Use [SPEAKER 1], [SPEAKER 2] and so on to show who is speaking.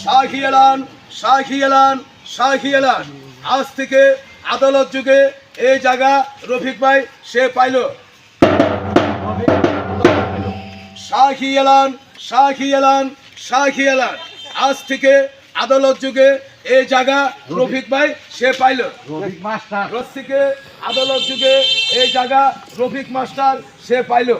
[SPEAKER 1] সাক্ষী এলান, সাক্ষী এলান, সাক্ষী এলান। আজ থেকে আদালত যুগে এই জায়গা রফিক ভাই সে পাইল। সাক্ষী এলান, সাক্ষী এলান, সাক্ষী এলান। আজ থেকে আদালত যুগে এই জায়গা রফিক ভাই সে পাইল। রোজ থেকে আদালত যুগে এই জায়গা রফিক মাস্টার সে পাইল।